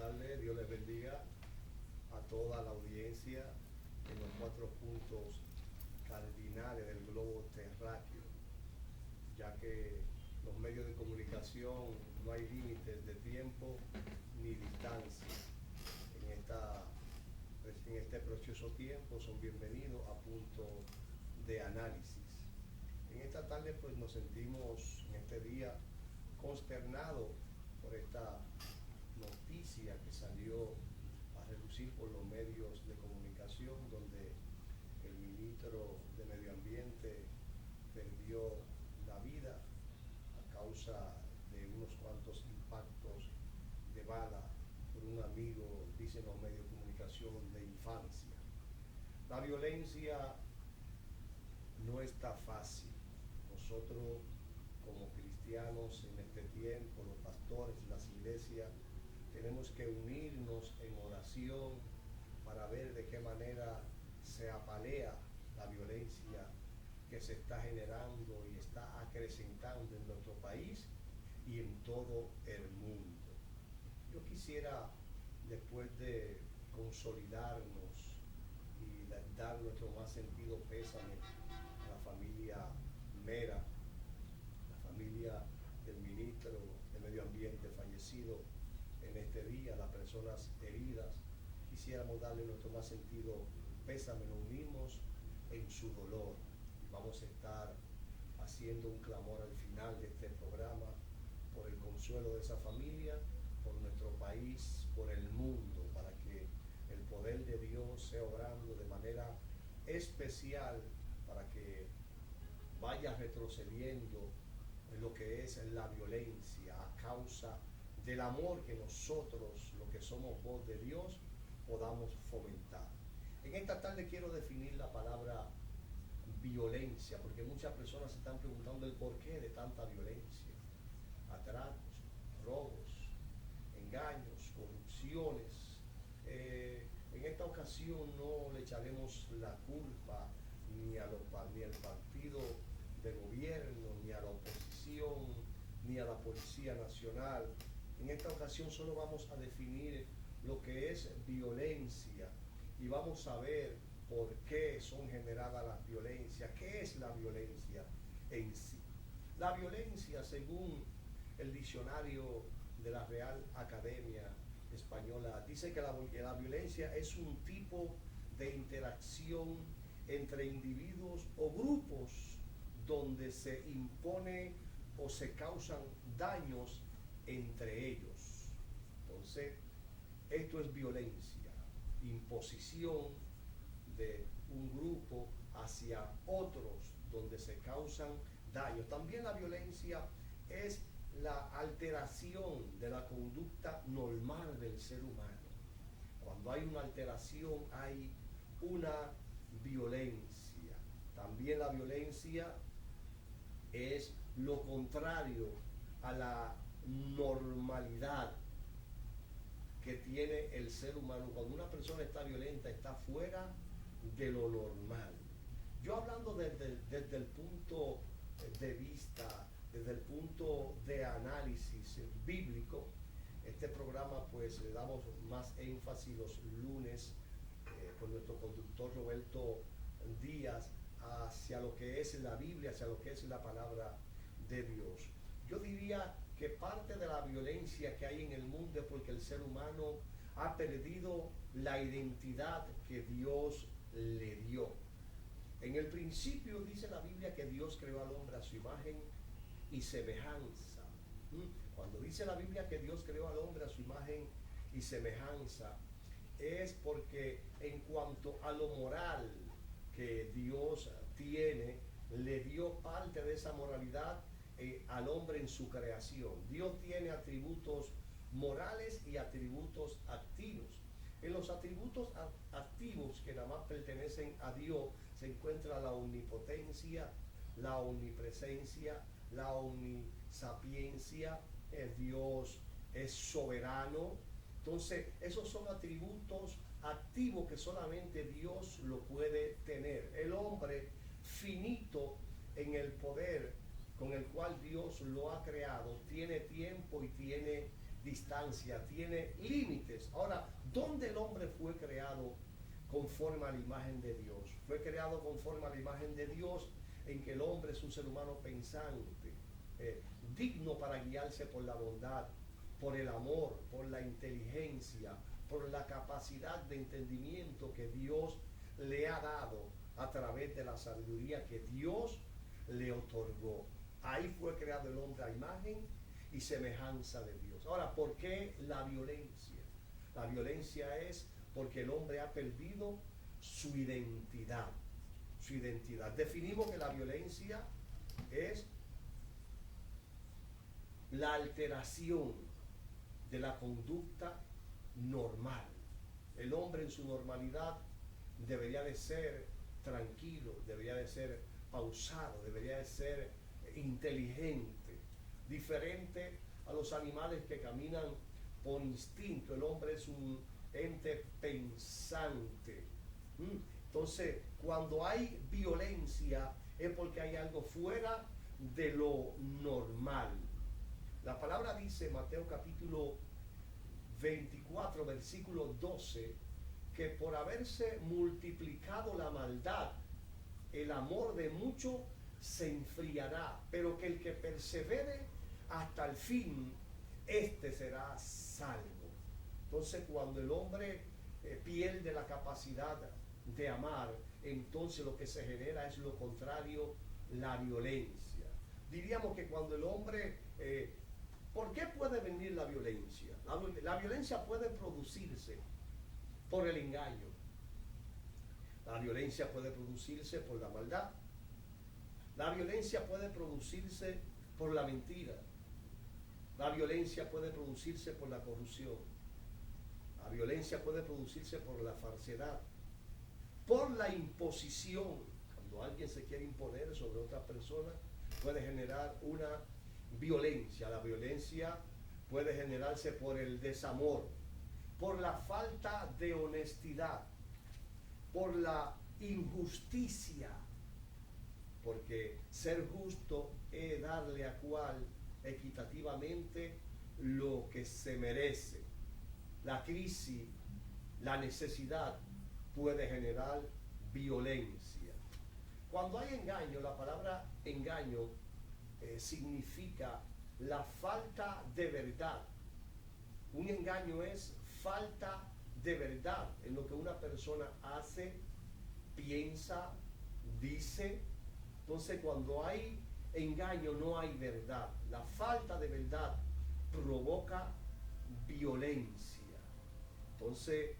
tardes, Dios les bendiga a toda la audiencia en los 4 puntos cardinales del globo terráqueo, ya que los medios de comunicación no hay límites de tiempo ni distancia. En este precioso tiempo son bienvenidos a punto de análisis. En esta tarde pues nos sentimos en este día consternados por esta noticia que salió a relucir por los medios de comunicación, donde el ministro de Medio Ambiente perdió la vida a causa de unos cuantos impactos de bala por un amigo, dicen los medios de comunicación, de infancia. La violencia no está fácil. Nosotros como cristianos en este tiempo, los pastores, las iglesias, tenemos que unirnos en oración para ver de qué manera se apalea la violencia que se está generando y está acrecentando en nuestro país y en todo el mundo. Yo quisiera, después de consolidarnos y dar nuestro más sentido pésame a la familia Mera, la familia del ministro de Medio Ambiente fallecido en este día, las personas heridas, quisiéramos darle nuestro más sentido pésame, nos unimos en su dolor. Vamos a estar haciendo un clamor al final de este programa por el consuelo de esa familia, por nuestro país, por el mundo, para que el poder de Dios sea obrando de manera especial, para que vaya retrocediendo en lo que es la violencia a causa del amor que nosotros, los que somos voz de Dios, podamos fomentar. En esta tarde quiero definir la palabra violencia, porque muchas personas se están preguntando el porqué de tanta violencia. Atracos, robos, engaños, corrupciones. En esta ocasión no le echaremos la culpa ni al partido de gobierno, ni a la oposición, ni a la Policía Nacional. En esta ocasión solo vamos a definir lo que es violencia y vamos a ver por qué son generadas las violencias, qué es la violencia en sí. La violencia, según el diccionario de la Real Academia Española, dice que la violencia es un tipo de interacción entre individuos o grupos donde se impone o se causan daños entre ellos. Entonces, esto es violencia, imposición de un grupo hacia otros donde se causan daños. También la violencia es la alteración de la conducta normal del ser humano. Cuando hay una alteración hay una violencia. También la violencia es lo contrario a la normalidad que tiene el ser humano. Cuando una persona está violenta, está fuera de lo normal. Yo hablando desde el punto de vista, desde el punto de análisis bíblico, este programa pues le damos más énfasis los lunes con nuestro conductor Roberto Díaz hacia lo que es la Biblia, hacia lo que es la palabra de Dios. Yo diría que parte de la violencia que hay en el mundo es porque el ser humano ha perdido la identidad que Dios le dio. En el principio dice la Biblia que Dios creó al hombre a su imagen y semejanza. Cuando dice la Biblia que Dios creó al hombre a su imagen y semejanza, es porque en cuanto a lo moral que Dios tiene, le dio parte de esa moralidad al hombre en su creación. Dios tiene atributos morales y atributos activos. En los atributos activos que nada más pertenecen a Dios se encuentra la omnipotencia, la omnipresencia, la omnisapiencia. Dios es soberano. Entonces, esos son atributos activos que solamente Dios lo puede tener. El hombre finito en el poder con el cual Dios lo ha creado, tiene tiempo y tiene distancia, tiene límites. Ahora, ¿dónde el hombre fue creado conforme a la imagen de Dios? Fue creado conforme a la imagen de Dios, en que el hombre es un ser humano pensante, digno para guiarse por la bondad, por el amor, por la inteligencia, por la capacidad de entendimiento que Dios le ha dado a través de la sabiduría que Dios le otorgó. Ahí fue creado el hombre a imagen y semejanza de Dios. Ahora, ¿por qué la violencia? La violencia es porque el hombre ha perdido su identidad. Su identidad. Definimos que la violencia es la alteración de la conducta normal. El hombre en su normalidad debería de ser tranquilo, debería de ser pausado, debería de ser inteligente, diferente a los animales que caminan por instinto. El hombre es un ente pensante. Entonces, cuando hay violencia es porque hay algo fuera de lo normal. La palabra dice, Mateo capítulo 24, versículo 12, que por haberse multiplicado la maldad, el amor de muchos se enfriará, pero que el que persevere hasta el fin, este será salvo. Entonces, cuando el hombre pierde la capacidad de amar, entonces lo que se genera es lo contrario, la violencia. Diríamos que cuando el hombre... ¿por qué puede venir la violencia? La violencia puede producirse por el engaño. La violencia puede producirse por la maldad. La violencia puede producirse por la mentira. La violencia puede producirse por la corrupción. La violencia puede producirse por la falsedad, por la imposición. Cuando alguien se quiere imponer sobre otra persona, puede generar una violencia. La violencia puede generarse por el desamor, por la falta de honestidad, por la injusticia, porque ser justo es darle a cual equitativamente lo que se merece. La crisis, la necesidad puede generar violencia. Cuando hay engaño, la palabra engaño significa la falta de verdad. Un engaño es falta de verdad en lo que una persona hace, piensa, dice. Entonces, cuando hay engaño no hay verdad. La falta de verdad provoca violencia. Entonces,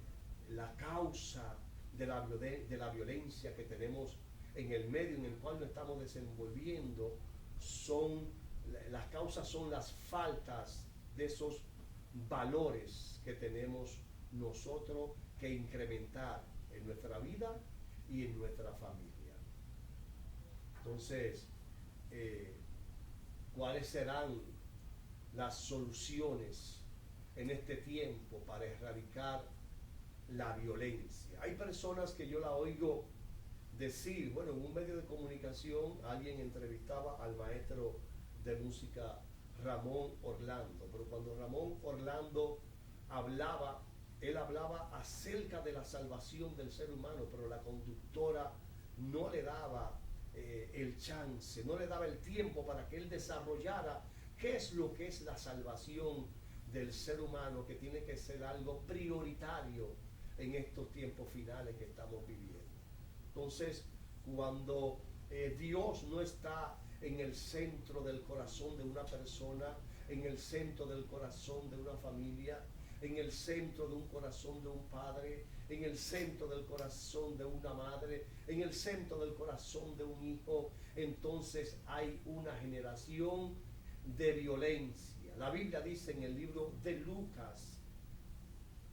la causa de la violencia que tenemos en el medio en el cual nos estamos desenvolviendo las causas son las faltas de esos valores que tenemos nosotros que incrementar en nuestra vida y en nuestra familia. Entonces, ¿cuáles serán las soluciones en este tiempo para erradicar la violencia? Hay personas que yo la oigo decir, bueno, en un medio de comunicación alguien entrevistaba al maestro de música Ramón Orlando, pero cuando Ramón Orlando hablaba, él hablaba acerca de la salvación del ser humano, pero la conductora no le daba el chance, no le daba el tiempo para que él desarrollara qué es lo que es la salvación del ser humano, que tiene que ser algo prioritario en estos tiempos finales que estamos viviendo. Entonces, cuando Dios no está en el centro del corazón de una persona, en el centro del corazón de una familia, en el centro de un corazón de un padre, en el centro del corazón de una madre, en el centro del corazón de un hijo, entonces hay una generación de violencia. La Biblia dice en el libro de Lucas,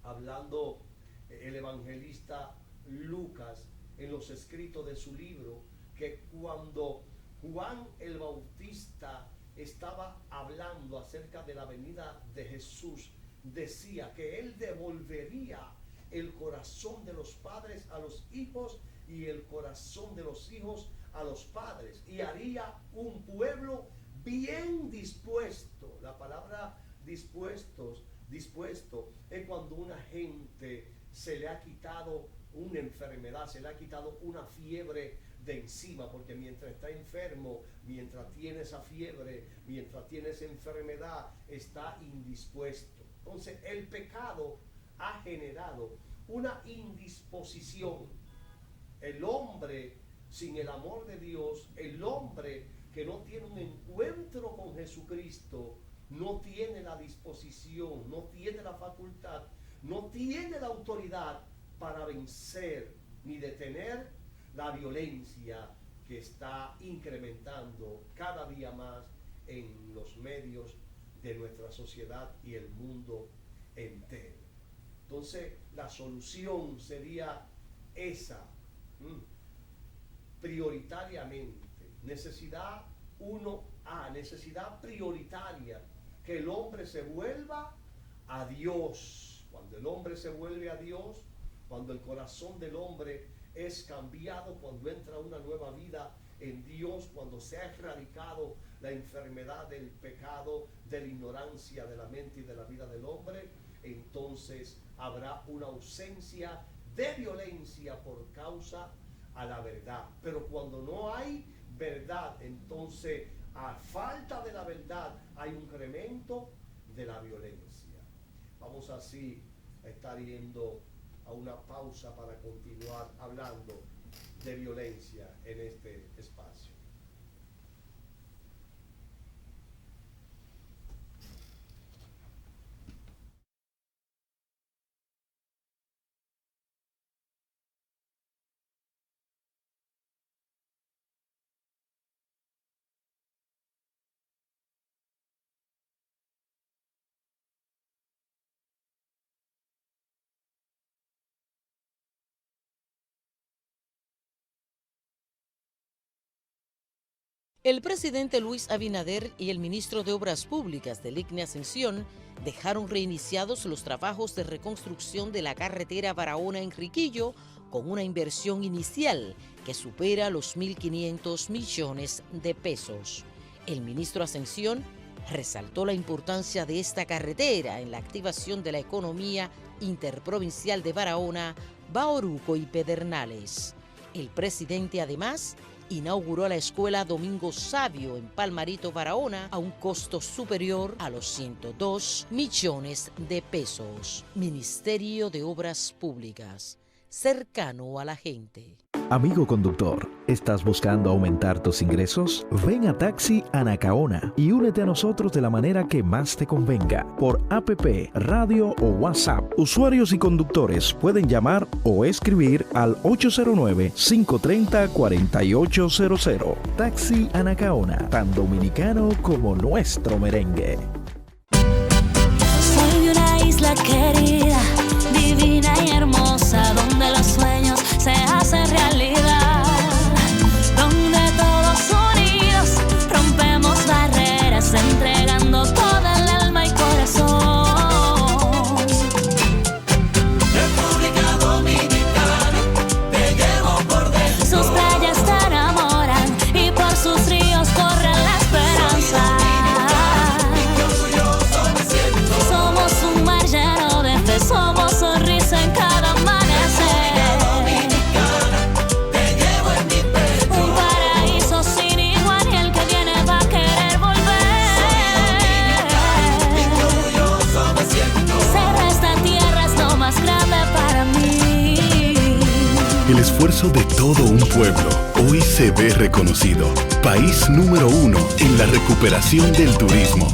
hablando el evangelista Lucas en los escritos de su libro, que cuando Juan el Bautista estaba hablando acerca de la venida de Jesús, decía que él devolvería el corazón de los padres a los hijos y el corazón de los hijos a los padres, y haría un pueblo bien dispuesto. La palabra dispuesto es cuando una gente se le ha quitado una enfermedad, se le ha quitado una fiebre de encima, porque mientras está enfermo, mientras tiene esa fiebre, mientras tiene esa enfermedad, está indispuesto. Entonces el pecado ha generado una indisposición. El hombre sin el amor de Dios, el hombre que no tiene un encuentro con Jesucristo, no tiene la disposición, no tiene la facultad, no tiene la autoridad para vencer ni detener la violencia que está incrementando cada día más en los medios de nuestra sociedad y el mundo entero. Entonces, la solución sería esa, prioritariamente. Necesidad 1A, necesidad prioritaria, que el hombre se vuelva a Dios. Cuando el hombre se vuelve a Dios, cuando el corazón del hombre es cambiado, cuando entra una nueva vida en Dios, cuando se ha erradicado la enfermedad del pecado, de la ignorancia de la mente y de la vida del hombre, entonces habrá una ausencia de violencia por causa a la verdad. Pero cuando no hay verdad, entonces a falta de la verdad hay un incremento de la violencia. Vamos así a estar yendo a una pausa para continuar hablando de violencia en este espacio. El presidente Luis Abinader y el ministro de Obras Públicas del ICNE Ascensión dejaron reiniciados los trabajos de reconstrucción de la carretera Barahona-Enriquillo con una inversión inicial que supera los 1.500 millones de pesos. El ministro Ascensión resaltó la importancia de esta carretera en la activación de la economía interprovincial de Barahona, Bauruco y Pedernales. El presidente además inauguró la escuela Domingo Sabio en Palmarito, Barahona, a un costo superior a los 102 millones de pesos. Ministerio de Obras Públicas, cercano a la gente. Amigo conductor, ¿estás buscando aumentar tus ingresos? Ven a Taxi Anacaona y únete a nosotros de la manera que más te convenga, por APP, radio o WhatsApp. Usuarios y conductores pueden llamar o escribir al 809-530-4800. Taxi Anacaona, tan dominicano como nuestro merengue. Soy de una isla querida, divina y hermosa, donde los sueños se hacen realidad, donde todos unidos rompemos barreras, entregando toda el alma y corazón. República Dominicana, te llevo por dentro. Sus playas te enamoran y por sus ríos corre la esperanza. Somos un mar lleno de fe, somos sonrisa en cada amanecer. Un paraíso sin igual y el que viene va a querer volver. Ser de esta tierra es lo más grande para mí. El esfuerzo de todo un pueblo hoy se ve reconocido. País número 1 en la recuperación del turismo.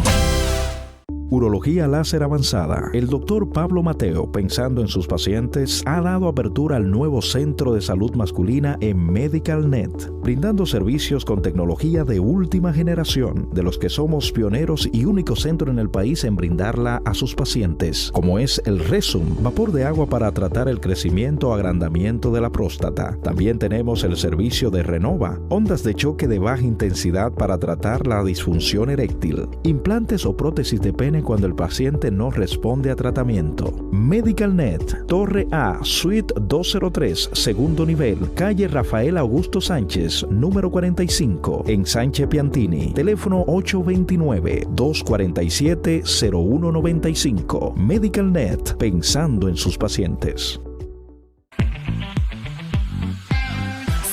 Urología láser avanzada. El doctor Pablo Mateo, pensando en sus pacientes, ha dado apertura al nuevo centro de salud masculina en MedicalNet, brindando servicios con tecnología de última generación, de los que somos pioneros y único centro en el país en brindarla a sus pacientes, como es el Resum, vapor de agua para tratar el crecimiento o agrandamiento de la próstata. También tenemos el servicio de Renova, ondas de choque de baja intensidad para tratar la disfunción eréctil, implantes o prótesis de pene interviene cuando el paciente no responde a tratamiento. MedicalNet, Torre A, Suite 203, segundo nivel, calle Rafael Augusto Sánchez, número 45, en Sánchez Piantini. Teléfono 829-247-0195. MedicalNet, pensando en sus pacientes.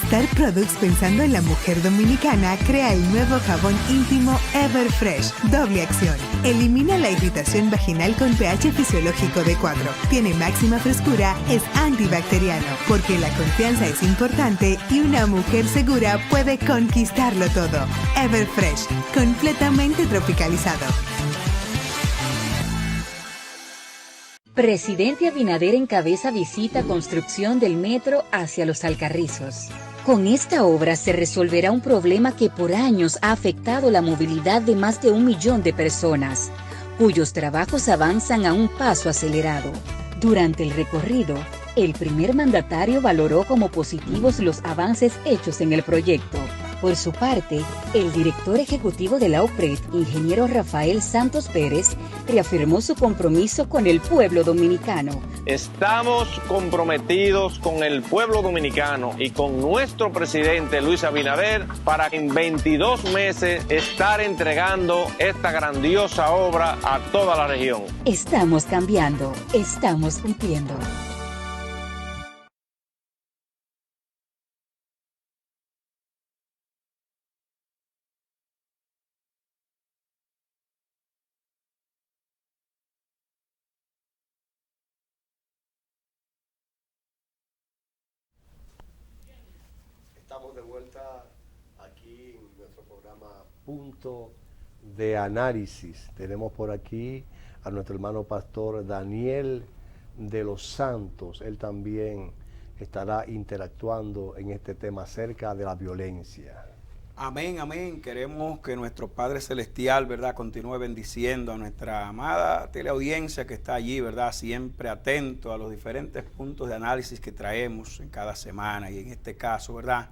Star Products, pensando en la mujer dominicana, crea el nuevo jabón íntimo Everfresh, doble acción. Elimina la irritación vaginal con pH fisiológico de 4. Tiene máxima frescura, es antibacteriano, porque la confianza es importante y una mujer segura puede conquistarlo todo. Everfresh, completamente tropicalizado. Presidente Abinader encabeza visita construcción del metro hacia Los Alcarrizos. Con esta obra se resolverá un problema que por años ha afectado la movilidad de más de 1 millón de personas, cuyos trabajos avanzan a un paso acelerado. Durante el recorrido, el primer mandatario valoró como positivos los avances hechos en el proyecto. Por su parte, el director ejecutivo de la OPRED, ingeniero Rafael Santos Pérez, reafirmó su compromiso con el pueblo dominicano. Estamos comprometidos con el pueblo dominicano y con nuestro presidente Luis Abinader para en 22 meses estar entregando esta grandiosa obra a toda la región. Estamos cambiando, estamos cumpliendo. Estamos de vuelta aquí en nuestro programa Punto de Análisis. Tenemos por aquí a nuestro hermano pastor Daniel de los Santos. Él también estará interactuando en este tema acerca de la violencia. Amén, amén. Queremos que nuestro Padre Celestial, ¿verdad?, continúe bendiciendo a nuestra amada teleaudiencia que está allí, ¿verdad?, siempre atento a los diferentes puntos de análisis que traemos en cada semana y en este caso, ¿verdad?,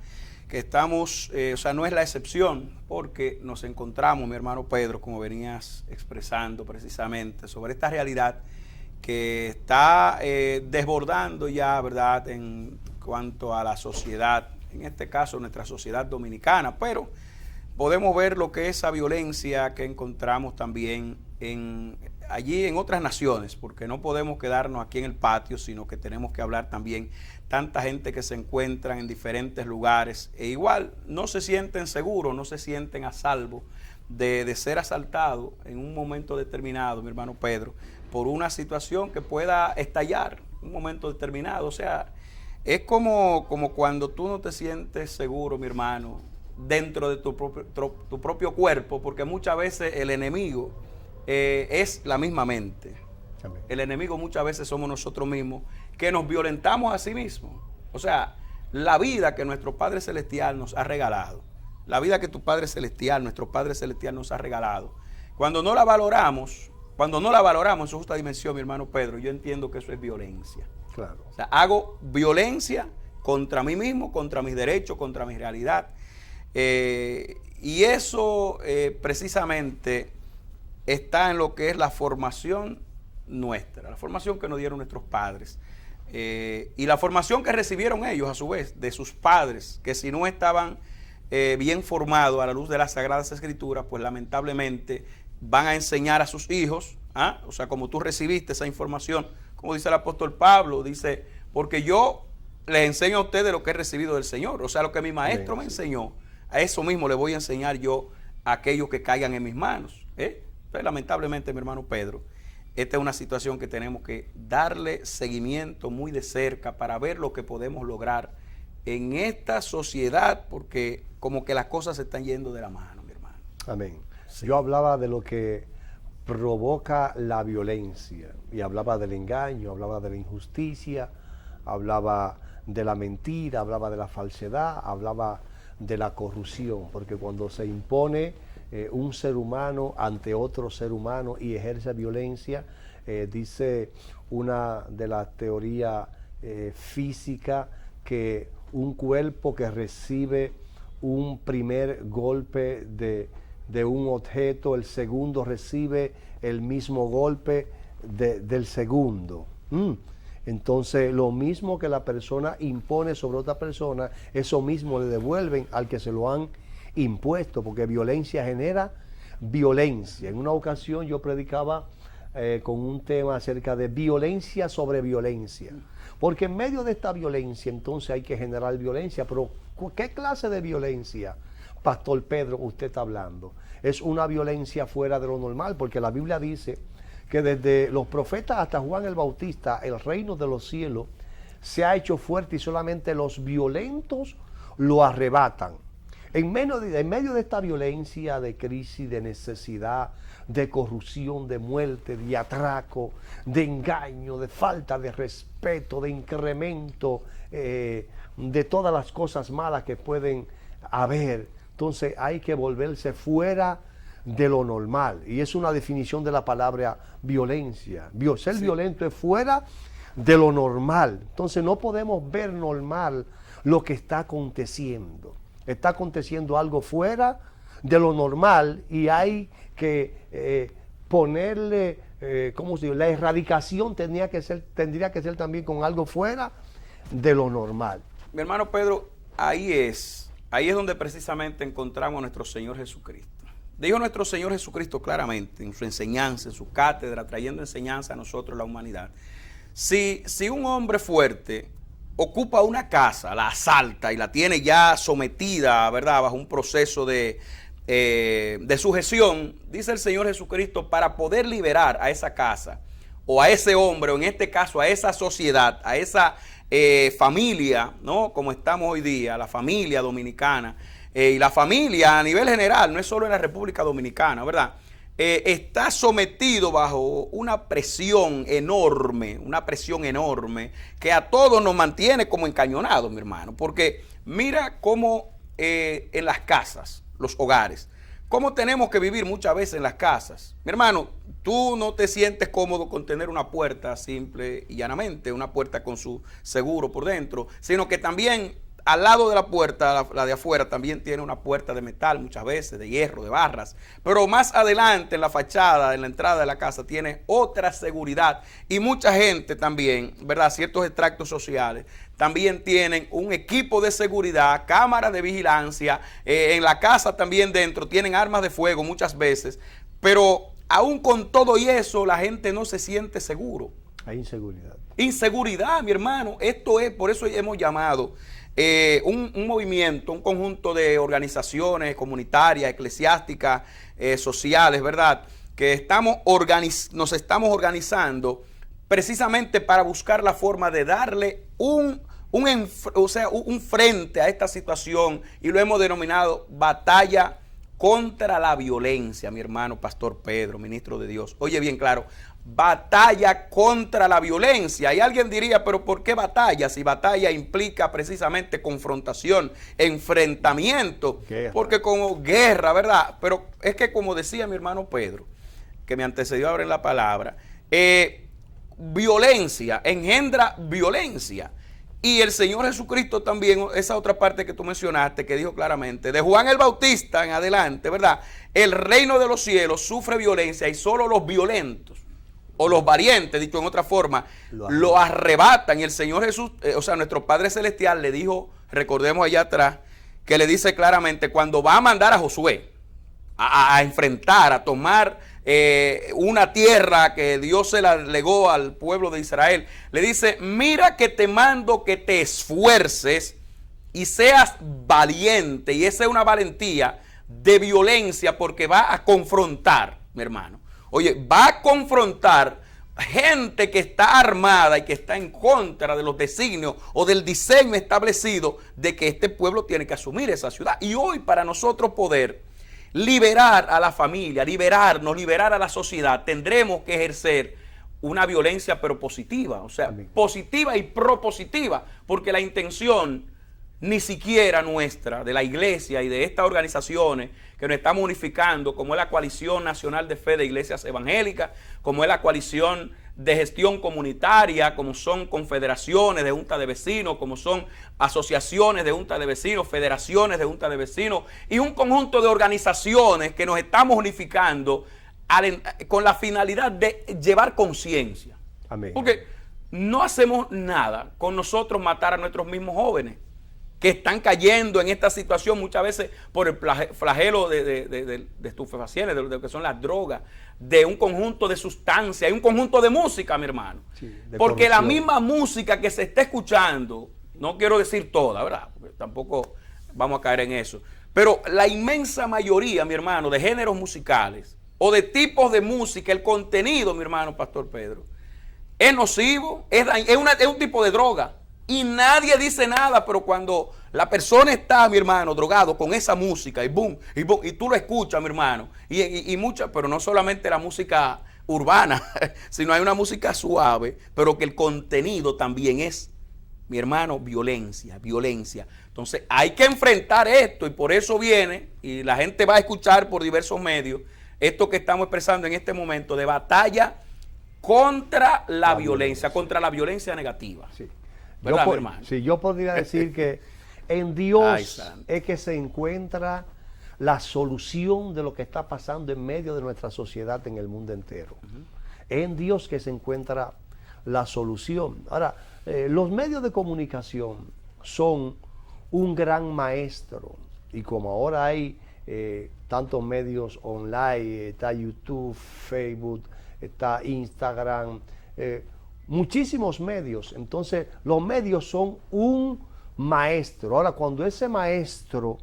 que estamos, no es la excepción, porque nos encontramos, mi hermano Pedro, como venías expresando precisamente, sobre esta realidad que está desbordando ya, ¿verdad?, en cuanto a la sociedad, en este caso nuestra sociedad dominicana, pero podemos ver lo que es esa violencia que encontramos también allí en otras naciones, porque no podemos quedarnos aquí en el patio, sino que tenemos que hablar también tanta gente que se encuentra en diferentes lugares e igual no se sienten seguros, no se sienten a salvo de ser asaltados en un momento determinado, mi hermano Pedro, por una situación que pueda estallar en un momento determinado. O sea, es como cuando tú no te sientes seguro, mi hermano, dentro de tu propio cuerpo, porque muchas veces el enemigo es la misma mente. Amén. El enemigo muchas veces somos nosotros mismos, que nos violentamos a sí mismos. O sea, la vida que nuestro Padre Celestial nos ha regalado, la vida que tu Padre Celestial, nuestro Padre Celestial nos ha regalado, cuando no la valoramos en su justa dimensión, mi hermano Pedro, yo entiendo que eso es violencia. Claro. O sea, hago violencia contra mí mismo, contra mis derechos, contra mi realidad. Y eso precisamente está en lo que es la formación nuestra, la formación que nos dieron nuestros padres. Y la formación que recibieron ellos, a su vez, de sus padres, que si no estaban bien formados a la luz de las Sagradas Escrituras, pues lamentablemente van a enseñar a sus hijos, o sea, como tú recibiste esa información, como dice el apóstol Pablo, dice, porque yo les enseño a ustedes lo que he recibido del Señor, o sea, lo que mi maestro me enseñó, a eso mismo le voy a enseñar yo a aquellos que caigan en mis manos. Entonces, lamentablemente, mi hermano Pedro, esta es una situación que tenemos que darle seguimiento muy de cerca para ver lo que podemos lograr en esta sociedad, porque como que las cosas se están yendo de la mano, mi hermano. Amén. Sí. Yo hablaba de lo que provoca la violencia y hablaba del engaño, hablaba de la injusticia, hablaba de la mentira, hablaba de la falsedad, hablaba de la corrupción, porque cuando se impone un ser humano ante otro ser humano y ejerce violencia, dice una de las teorías físicas que un cuerpo que recibe un primer golpe de de un objeto, el segundo recibe el mismo golpe del segundo. Entonces, lo mismo que la persona impone sobre otra persona, eso mismo le devuelven al que se lo han impuesto, porque violencia genera violencia. En una ocasión yo predicaba con un tema acerca de violencia sobre violencia, porque en medio de esta violencia entonces hay que generar violencia. Pero ¿qué clase de violencia, Pastor Pedro, usted está hablando? Es una violencia fuera de lo normal, porque la Biblia dice que desde los profetas hasta Juan el Bautista, el reino de los cielos se ha hecho fuerte y solamente los violentos lo arrebatan. En medio de esta violencia, de crisis, de necesidad, de corrupción, de muerte, de atraco, de engaño, de falta de respeto, de incremento, de todas las cosas malas que pueden haber, entonces hay que volverse fuera de lo normal. Y es una definición de la palabra violencia. Ser violento es fuera de lo normal. Entonces no podemos ver normal lo que está aconteciendo. Está aconteciendo algo fuera de lo normal y hay que ponerle, ¿cómo se dice? La erradicación tendría que ser también con algo fuera de lo normal. Mi hermano Pedro, ahí es donde precisamente encontramos a nuestro Señor Jesucristo. Dijo nuestro Señor Jesucristo claramente en su enseñanza, en su cátedra, trayendo enseñanza a nosotros, la humanidad. Si un hombre fuerte ocupa una casa, la asalta y la tiene ya sometida, ¿verdad?, bajo un proceso de sujeción, dice el Señor Jesucristo, para poder liberar a esa casa o a ese hombre, o en este caso a esa sociedad, a esa familia, ¿no?, como estamos hoy día, la familia dominicana, y la familia a nivel general, no es solo en la República Dominicana, ¿verdad?, está sometido bajo una presión enorme que a todos nos mantiene como encañonados, mi hermano, porque mira cómo en las casas, los hogares, cómo tenemos que vivir muchas veces en las casas. Mi hermano, tú no te sientes cómodo con tener una puerta simple y llanamente, una puerta con su seguro por dentro, sino que también al lado de la puerta, la de afuera, también tiene una puerta de metal muchas veces, de hierro, de barras. Pero más adelante en la fachada, en la entrada de la casa, tiene otra seguridad. Y mucha gente también, ¿verdad?, ciertos extractos sociales, también tienen un equipo de seguridad, cámaras de vigilancia. En la casa también dentro tienen armas de fuego muchas veces. Pero aún con todo y eso, la gente no se siente seguro. Hay inseguridad. Inseguridad, mi hermano. Esto es, por eso hemos llamado un movimiento, un conjunto de organizaciones comunitarias, eclesiásticas, sociales, ¿verdad?, que nos estamos organizando precisamente para buscar la forma de darle un frente a esta situación, y lo hemos denominado batalla contra la violencia, mi hermano Pastor Pedro, ministro de Dios. Oye bien claro, batalla contra la violencia. Y alguien diría, pero ¿por qué batalla? Si batalla implica precisamente confrontación, enfrentamiento, guerra. Porque como guerra, ¿verdad? Pero es que, como decía mi hermano Pedro, que me antecedió ahora en la palabra, violencia engendra violencia. Y el Señor Jesucristo también, esa otra parte que tú mencionaste, que dijo claramente, de Juan el Bautista en adelante, ¿verdad?, el reino de los cielos sufre violencia y solo los violentos, o los valientes, dicho en otra forma, lo arrebatan. Y el Señor Jesús, nuestro Padre Celestial le dijo, recordemos allá atrás, que le dice claramente, cuando va a mandar a Josué a enfrentar, a tomar una tierra que Dios se la legó al pueblo de Israel, le dice, mira que te mando que te esfuerces y seas valiente. Y esa es una valentía de violencia, porque va a confrontar, mi hermano. Oye, va a confrontar gente que está armada y que está en contra de los designios o del diseño establecido de que este pueblo tiene que asumir esa ciudad. Y hoy, para nosotros poder liberar a la familia, liberar a la sociedad, tendremos que ejercer una violencia pero positiva, o sea, positiva y propositiva, porque la intención ni siquiera nuestra, de la iglesia y de estas organizaciones que nos estamos unificando, como es la Coalición Nacional de Fe de Iglesias Evangélicas, como es la Coalición de gestión comunitaria, como son confederaciones de junta de vecinos, como son asociaciones de junta de vecinos, federaciones de junta de vecinos y un conjunto de organizaciones que nos estamos unificando con la finalidad de llevar conciencia. Amén. Porque no hacemos nada con nosotros matar a nuestros mismos jóvenes que están cayendo en esta situación muchas veces por el flagelo de estupefacientes, de lo que son las drogas, de un conjunto de sustancias, hay un conjunto de música, mi hermano. Sí, porque corrupción. la misma música que se está escuchando, no quiero decir toda, ¿verdad? Porque tampoco vamos a caer en eso. Pero la inmensa mayoría, mi hermano, de géneros musicales o de tipos de música, el contenido, mi hermano Pastor Pedro, es nocivo, es un tipo de droga. Y nadie dice nada, pero cuando la persona está, mi hermano, drogado con esa música y boom, y tú lo escuchas, mi hermano, y mucha, pero no solamente la música urbana, sino hay una música suave, pero que el contenido también es, mi hermano, violencia. Entonces hay que enfrentar esto y por eso viene, y la gente va a escuchar por diversos medios, esto que estamos expresando en este momento de batalla contra la violencia, contra la violencia negativa. Sí. ¿Verdad, mi hermano? Sí, yo podría decir que en Dios es que se encuentra la solución de lo que está pasando en medio de nuestra sociedad en el mundo entero. En Dios que se encuentra la solución. Ahora, los medios de comunicación son un gran maestro y como ahora hay tantos medios online, está YouTube, Facebook, está Instagram, muchísimos medios. Entonces los medios son un maestro. Ahora, cuando ese maestro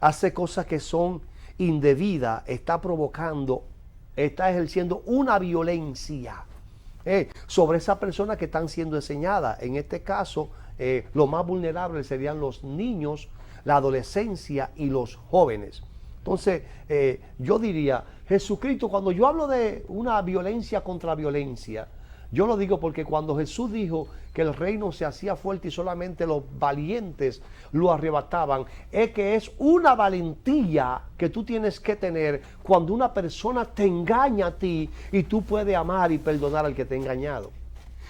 hace cosas que son indebidas, está provocando, está ejerciendo una violencia sobre esas personas que están siendo enseñadas. En este caso, los más vulnerables serían los niños, la adolescencia y los jóvenes. Entonces, yo diría, Jesucristo, cuando yo hablo de una violencia contra violencia, yo lo digo porque cuando Jesús dijo que el reino se hacía fuerte y solamente los valientes lo arrebataban, es que es una valentía que tú tienes que tener cuando una persona te engaña a ti y tú puedes amar y perdonar al que te ha engañado.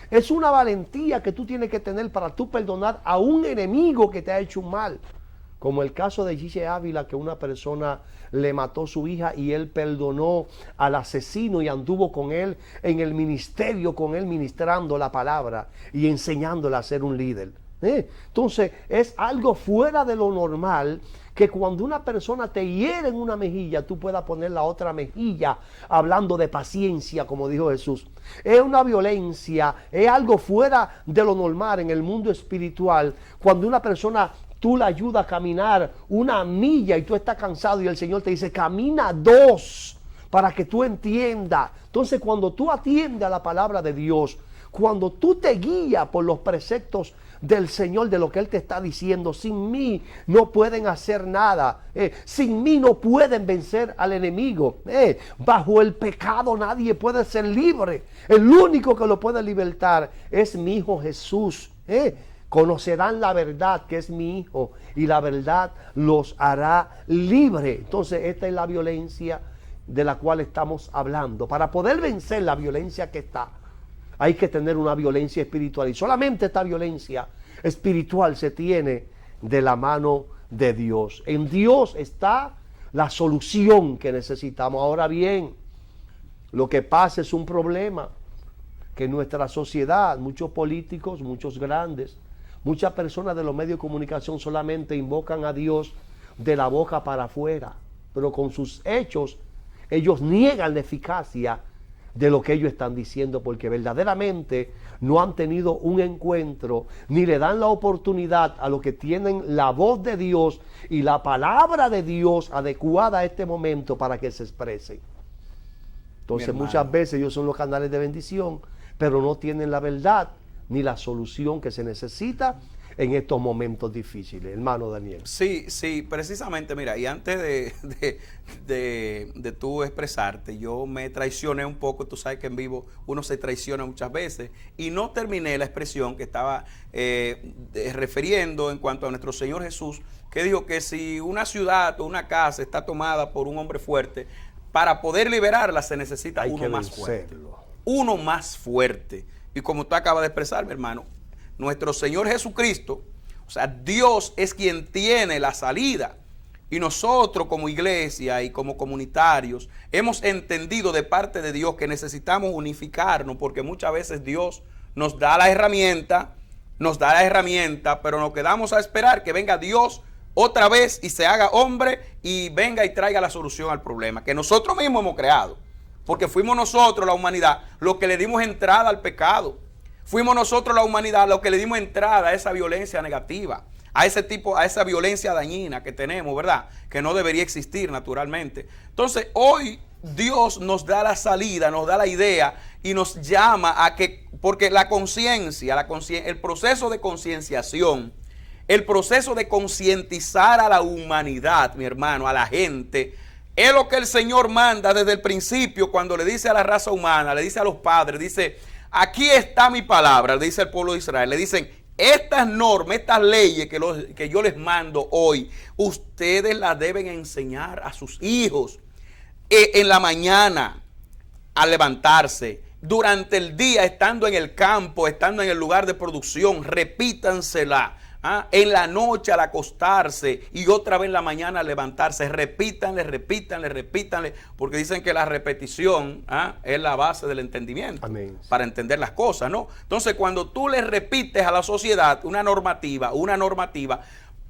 Es una valentía que tú tienes que tener para tú perdonar a un enemigo que te ha hecho un mal. Como el caso de Gigi Ávila, que una persona le mató a su hija y él perdonó al asesino y anduvo con él en el ministerio, con él ministrando la palabra y enseñándole a ser un líder. Entonces es algo fuera de lo normal que cuando una persona te hiere en una mejilla, tú puedas poner la otra mejilla hablando de paciencia, como dijo Jesús. Es una violencia, es algo fuera de lo normal en el mundo espiritual. Cuando una persona tú la ayudas a caminar una milla y tú estás cansado y el Señor te dice, camina 2 para que tú entiendas. Entonces, cuando tú atiendes a la palabra de Dios, cuando tú te guías por los preceptos del Señor, de lo que Él te está diciendo, sin mí no pueden hacer nada, sin mí no pueden vencer al enemigo, bajo el pecado nadie puede ser libre, el único que lo puede libertar es mi Hijo Jesús. Conocerán la verdad, que es mi Hijo, y la verdad los hará libre. Entonces esta es la violencia de la cual estamos hablando. Para poder vencer la violencia que está, hay que tener una violencia espiritual, y solamente esta violencia espiritual se tiene de la mano de Dios. En Dios está la solución que necesitamos. Ahora bien, lo que pasa es un problema que en nuestra sociedad, muchos políticos, muchos grandes, muchas personas de los medios de comunicación solamente invocan a Dios de la boca para afuera, pero con sus hechos ellos niegan la eficacia de lo que ellos están diciendo, porque verdaderamente no han tenido un encuentro ni le dan la oportunidad a los que tienen la voz de Dios y la palabra de Dios adecuada a este momento para que se expresen. Entonces muchas veces ellos son los canales de bendición, pero no tienen la verdad ni la solución que se necesita en estos momentos difíciles. Hermano Daniel. Sí, precisamente, mira, y antes de tú expresarte, yo me traicioné un poco. Tú sabes que en vivo uno se traiciona muchas veces, y no terminé la expresión que estaba refiriendo en cuanto a nuestro Señor Jesús, que dijo que si una ciudad o una casa está tomada por un hombre fuerte, para poder liberarla se necesita uno más fuerte. uno más fuerte. Y como tú acabas de expresar, mi hermano, nuestro Señor Jesucristo, o sea, Dios es quien tiene la salida. Y nosotros como iglesia y como comunitarios hemos entendido de parte de Dios que necesitamos unificarnos, porque muchas veces Dios nos da la herramienta, pero nos quedamos a esperar que venga Dios otra vez y se haga hombre y venga y traiga la solución al problema que nosotros mismos hemos creado. Porque fuimos nosotros, la humanidad, los que le dimos entrada al pecado. Fuimos nosotros, la humanidad, los que le dimos entrada a esa violencia negativa, a esa violencia dañina que tenemos, ¿verdad? Que no debería existir naturalmente. Entonces, hoy Dios nos da la salida, nos da la idea y nos llama a que, porque la conciencia, el proceso de concienciación, el proceso de concientizar a la humanidad, mi hermano, a la gente, es lo que el Señor manda desde el principio cuando le dice a la raza humana, le dice a los padres, dice, aquí está mi palabra, le dice al pueblo de Israel, le dicen, estas normas, estas leyes que yo les mando hoy, ustedes las deben enseñar a sus hijos en la mañana, al levantarse, durante el día, estando en el campo, estando en el lugar de producción, repítansela. En la noche al acostarse y otra vez en la mañana al levantarse, repítanle, porque dicen que la repetición es la base del entendimiento. Amén. Para entender las cosas, ¿no? Entonces, cuando tú le repites a la sociedad una normativa,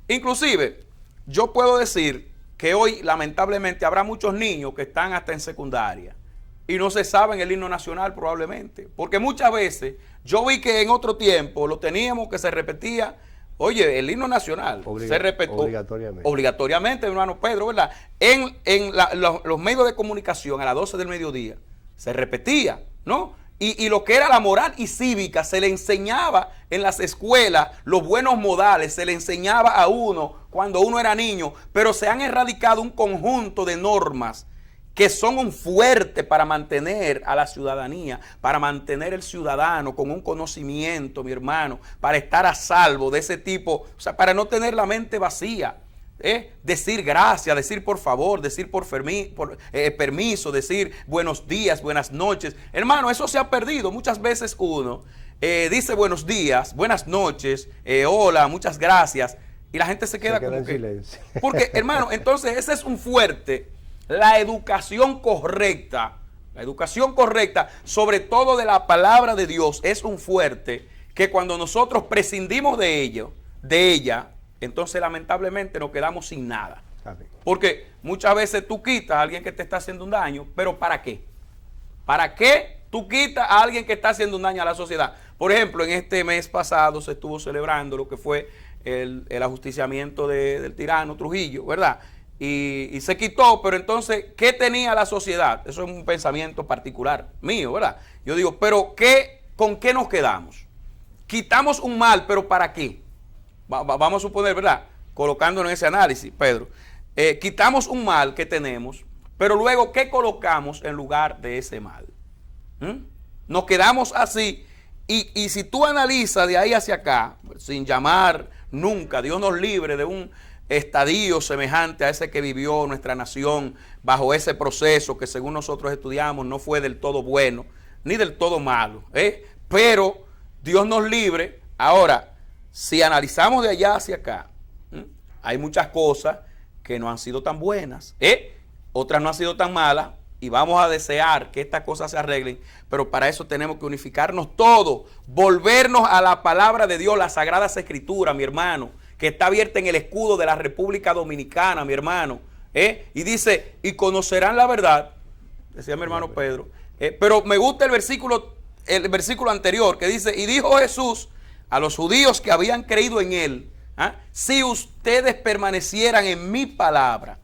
inclusive, yo puedo decir que hoy lamentablemente habrá muchos niños que están hasta en secundaria y no se saben el himno nacional probablemente, porque muchas veces yo vi que en otro tiempo lo teníamos que se repetía. Oye, el himno nacional se repetó obligatoriamente, hermano Pedro, ¿verdad? En los medios de comunicación a las 12 del mediodía se repetía, ¿no? Y lo que era la moral y cívica se le enseñaba en las escuelas, los buenos modales se le enseñaba a uno cuando uno era niño, pero se han erradicado un conjunto de normas que son un fuerte para mantener a la ciudadanía, para mantener el ciudadano con un conocimiento, mi hermano, para estar a salvo de ese tipo, o sea, para no tener la mente vacía. Decir gracias, decir por favor, decir por permiso, decir buenos días, buenas noches. Hermano, eso se ha perdido. Muchas veces uno dice buenos días, buenas noches, hola, muchas gracias, y la gente se queda como en silencio. Porque, hermano, entonces ese es un fuerte. La educación correcta, sobre todo de la palabra de Dios, es un fuerte que cuando nosotros prescindimos de ella, entonces lamentablemente nos quedamos sin nada. Porque muchas veces tú quitas a alguien que te está haciendo un daño, pero ¿para qué? ¿Para qué tú quitas a alguien que está haciendo un daño a la sociedad? Por ejemplo, en este mes pasado se estuvo celebrando lo que fue el ajusticiamiento del tirano Trujillo, ¿verdad? Y se quitó, pero entonces, ¿qué tenía la sociedad? Eso es un pensamiento particular mío, ¿verdad? Yo digo, pero ¿con qué nos quedamos? Quitamos un mal, pero ¿para qué? Vamos a suponer, ¿verdad? Colocándonos en ese análisis, Pedro. Quitamos un mal que tenemos, pero luego, ¿qué colocamos en lugar de ese mal? Nos quedamos así, y si tú analizas de ahí hacia acá, sin llamar nunca, Dios nos libre de un estadio semejante a ese que vivió nuestra nación bajo ese proceso que según nosotros estudiamos no fue del todo bueno ni del todo malo, pero Dios nos libre. Ahora, si analizamos de allá hacia acá, hay muchas cosas que no han sido tan buenas, otras no han sido tan malas, y vamos a desear que estas cosas se arreglen, pero para eso tenemos que unificarnos todos, volvernos a la palabra de Dios, las Sagradas Escrituras, mi hermano, que está abierta en el escudo de la República Dominicana, mi hermano, y dice, y conocerán la verdad, decía mi hermano Pedro, pero me gusta el versículo anterior, que dice, y dijo Jesús a los judíos que habían creído en él, si ustedes permanecieran en mi palabra,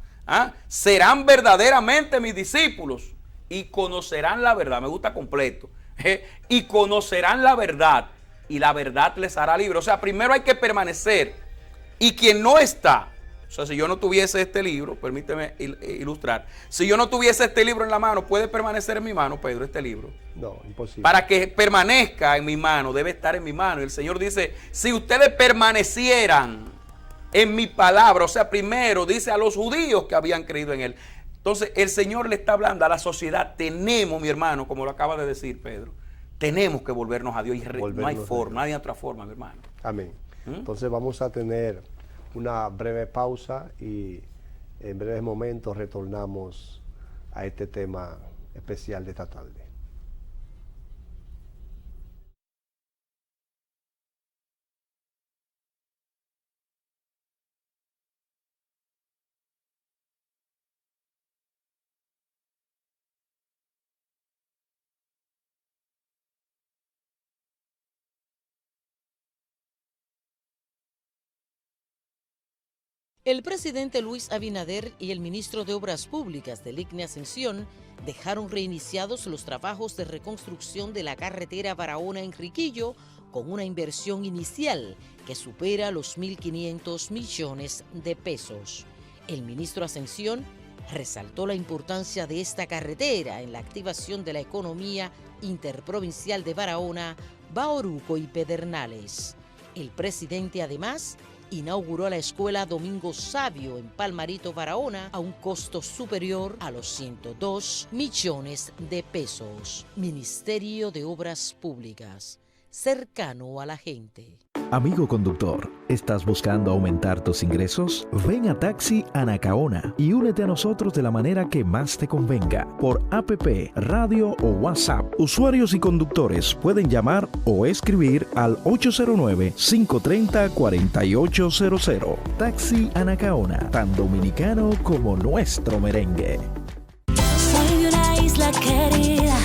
serán verdaderamente mis discípulos y conocerán la verdad. Me gusta completo, y conocerán la verdad y la verdad les hará libre. O sea, primero hay que permanecer. Y quien no está, o sea, si yo no tuviese este libro, permíteme ilustrar, si yo no tuviese este libro en la mano, ¿puede permanecer en mi mano, Pedro, este libro? No, imposible. Para que permanezca en mi mano, debe estar en mi mano. Y el Señor dice, si ustedes permanecieran en mi palabra, o sea, primero dice a los judíos que habían creído en él, Entonces, el Señor le está hablando a la sociedad. Tenemos, mi hermano, como lo acaba de decir Pedro, tenemos que volvernos a Dios. No hay forma, no hay otra forma, mi hermano. Amén. Entonces vamos a tener una breve pausa y en breves momentos retornamos a este tema especial de esta tarde. El presidente Luis Abinader y el ministro de Obras Públicas del ICNE Ascensión dejaron reiniciados los trabajos de reconstrucción de la carretera Barahona-Enriquillo con una inversión inicial que supera los 1.500 millones de pesos. El ministro Ascensión resaltó la importancia de esta carretera en la activación de la economía interprovincial de Barahona, Bauruco y Pedernales. El presidente además inauguró la escuela Domingo Sabio en Palmarito, Barahona, a un costo superior a los 102 millones de pesos. Ministerio de Obras Públicas, cercano a la gente. Amigo conductor, ¿estás buscando aumentar tus ingresos? Ven a Taxi Anacaona y únete a nosotros de la manera que más te convenga, por APP, radio o WhatsApp. Usuarios y conductores pueden llamar o escribir al 809-530-4800. Taxi Anacaona, tan dominicano como nuestro merengue. Soy de una isla querida,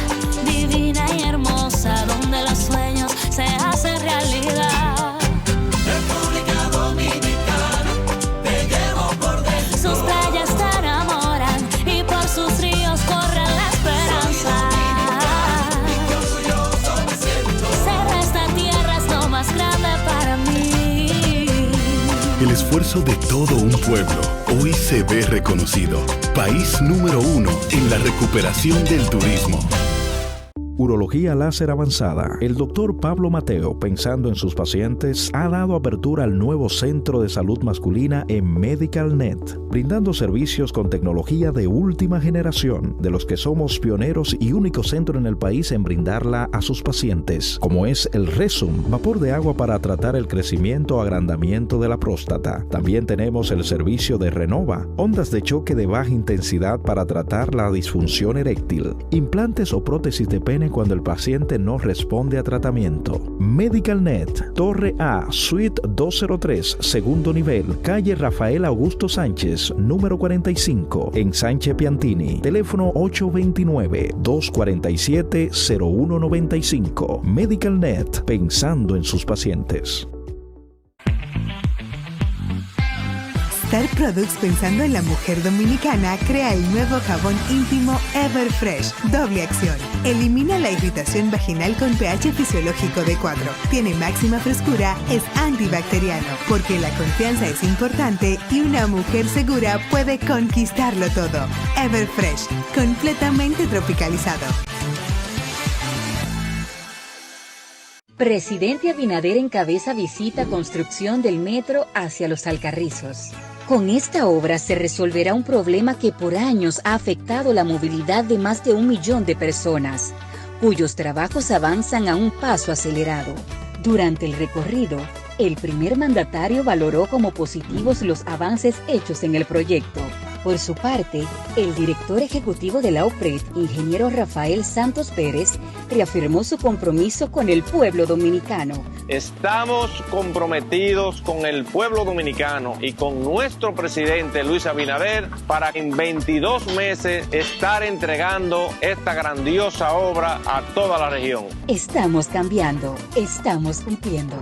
divina y hermosa, donde los sueños se hacen realidad. República Dominicana, te llevo por dentro. Sus playas te enamoran y por sus ríos corre la esperanza. Yo orgulloso me siento. Ser de esta tierra es lo más grande para mí. El esfuerzo de todo un pueblo hoy se ve reconocido. País número 1 en la recuperación del turismo. Urología láser avanzada. El doctor Pablo Mateo, pensando en sus pacientes, ha dado apertura al nuevo centro de salud masculina en MedicalNet, brindando servicios con tecnología de última generación, de los que somos pioneros y único centro en el país en brindarla a sus pacientes, como es el Resum, vapor de agua para tratar el crecimiento o agrandamiento de la próstata. También tenemos el servicio de Renova, ondas de choque de baja intensidad para tratar la disfunción eréctil, implantes o prótesis de pene cuando el paciente no responde a tratamiento. MedicalNet, Torre A, Suite 203, segundo nivel, calle Rafael Augusto Sánchez, número 45, en Sánchez Piantini. Teléfono 829-247-0195. MedicalNet, pensando en sus pacientes. Star Products, pensando en la mujer dominicana, crea el nuevo jabón íntimo Everfresh, doble acción. Elimina la irritación vaginal con pH fisiológico de 4. Tiene máxima frescura, es antibacteriano, porque la confianza es importante y una mujer segura puede conquistarlo todo. Everfresh, completamente tropicalizado. Presidente Abinader encabeza visita construcción del metro hacia Los Alcarrizos. Con esta obra se resolverá un problema que por años ha afectado la movilidad de más de 1 millón de personas, cuyos trabajos avanzan a un paso acelerado. Durante el recorrido, el primer mandatario valoró como positivos los avances hechos en el proyecto. Por su parte, el director ejecutivo de la OPRED, ingeniero Rafael Santos Pérez, reafirmó su compromiso con el pueblo dominicano. Estamos comprometidos con el pueblo dominicano y con nuestro presidente Luis Abinader para en 22 meses estar entregando esta grandiosa obra a toda la región. Estamos cambiando, estamos cumpliendo.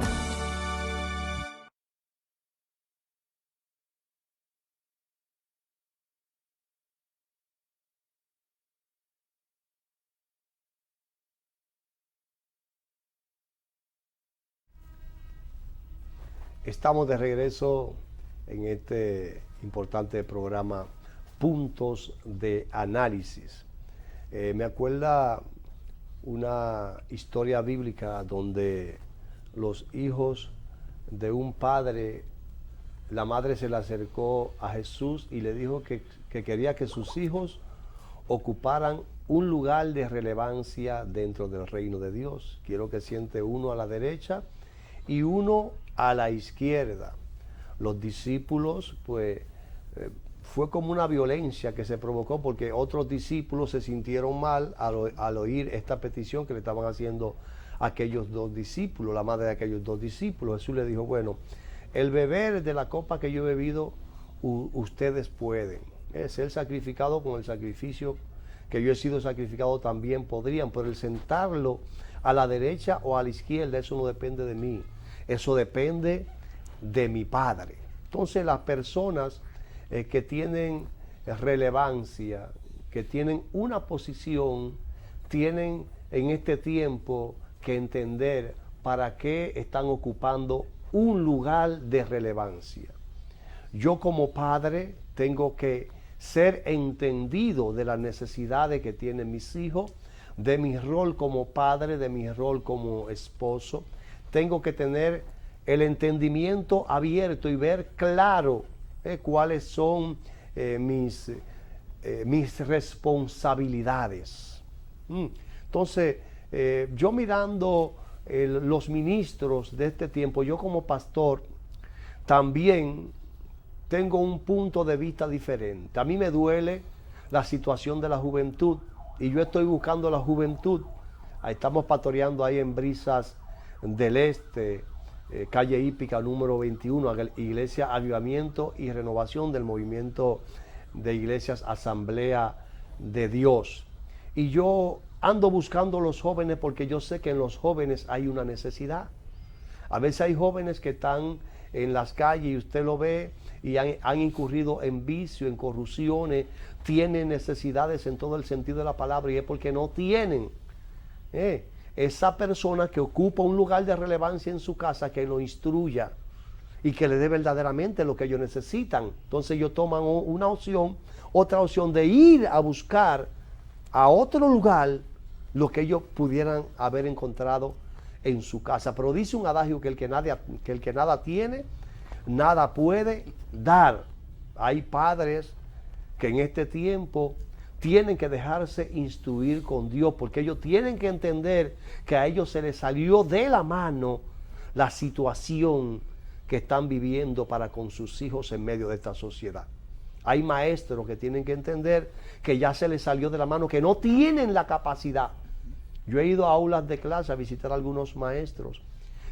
Estamos de regreso en este importante programa Puntos de Análisis. Me acuerda una historia bíblica donde los hijos de un padre la madre se le acercó a Jesús y le dijo que quería que sus hijos ocuparan un lugar de relevancia dentro del reino de Dios. Quiero que siente uno a la derecha y uno a la izquierda. Los discípulos, pues, fue como una violencia que se provocó porque otros discípulos se sintieron mal al oír esta petición que le estaban haciendo a aquellos dos discípulos, la madre de aquellos dos discípulos. Jesús le dijo, bueno, el beber de la copa que yo he bebido, ustedes pueden. Ser sacrificado con el sacrificio que yo he sido sacrificado también podrían, pero el sentarlo a la derecha o a la izquierda, eso no depende de mí, eso depende de mi Padre. Entonces las personas que tienen relevancia, que tienen una posición, tienen en este tiempo que entender para qué están ocupando un lugar de relevancia. Yo como padre tengo que ser entendido de las necesidades que tienen mis hijos, de mi rol como padre, de mi rol como esposo. Tengo que tener el entendimiento abierto y ver claro cuáles son mis responsabilidades. Entonces, yo mirando los ministros de este tiempo, yo como pastor también tengo un punto de vista diferente. A mí me duele la situación de la juventud y yo estoy buscando la juventud. Ahí estamos pastoreando ahí en Brisas del Este, calle Hípica número 21, Iglesia Avivamiento y Renovación del Movimiento de Iglesias Asamblea de Dios. Y yo ando buscando los jóvenes porque yo sé que en los jóvenes hay una necesidad. A veces hay jóvenes que están en las calles y usted lo ve y han incurrido en vicio, en corrupciones, tienen necesidades en todo el sentido de la palabra y es porque no tienen esa persona que ocupa un lugar de relevancia en su casa que lo instruya y que le dé verdaderamente lo que ellos necesitan. Entonces ellos toman una opción, otra opción de ir a buscar a otro lugar lo que ellos pudieran haber encontrado en su casa. Pero dice un adagio que el que nada tiene, nada puede dar. Hay padres que en este tiempo tienen que dejarse instruir con Dios, porque ellos tienen que entender que a ellos se les salió de la mano la situación que están viviendo para con sus hijos en medio de esta sociedad. Hay maestros que tienen que entender que ya se les salió de la mano, que no tienen la capacidad. Yo he ido a aulas de clase a visitar a algunos maestros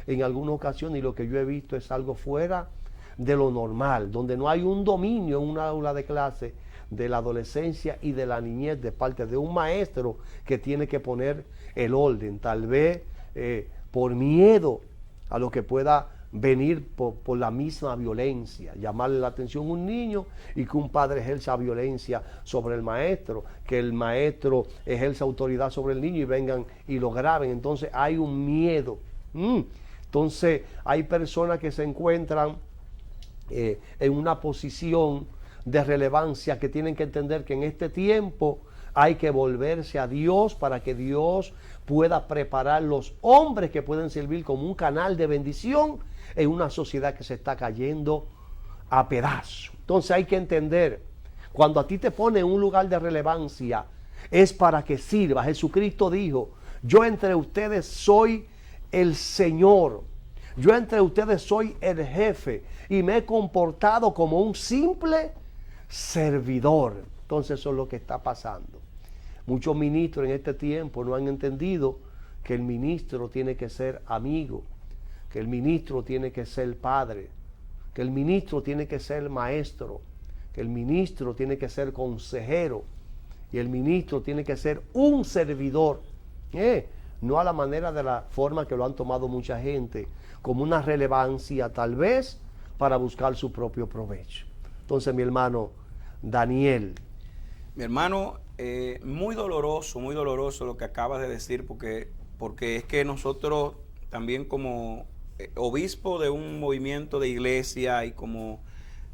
en alguna ocasión y lo que yo he visto es algo fuera de lo normal, donde no hay un dominio en una aula de clase de la adolescencia y de la niñez de parte de un maestro que tiene que poner el orden, tal vez por miedo a lo que pueda venir por la misma violencia, llamarle la atención a un niño y que un padre ejerza violencia sobre el maestro, que el maestro ejerza autoridad sobre el niño y vengan y lo graben. Entonces hay un miedo. Entonces hay personas que se encuentran en una posición de relevancia que tienen que entender que en este tiempo hay que volverse a Dios para que Dios pueda preparar los hombres que pueden servir como un canal de bendición en una sociedad que se está cayendo a pedazos. Entonces hay que entender, cuando a ti te pone en un lugar de relevancia, es para que sirva. Jesucristo dijo, yo entre ustedes soy el Señor, yo entre ustedes soy el jefe y me he comportado como un simple servidor. Entonces eso es lo que está pasando. Muchos ministros en este tiempo no han entendido que el ministro tiene que ser amigo, que el ministro tiene que ser padre, que el ministro tiene que ser maestro, que el ministro tiene que ser consejero y el ministro tiene que ser un servidor, no a la manera de la forma que lo han tomado mucha gente, como una relevancia tal vez para buscar su propio provecho. Entonces, mi hermano Daniel. Mi hermano, muy doloroso lo que acabas de decir, porque es que nosotros también como obispo de un movimiento de iglesia y como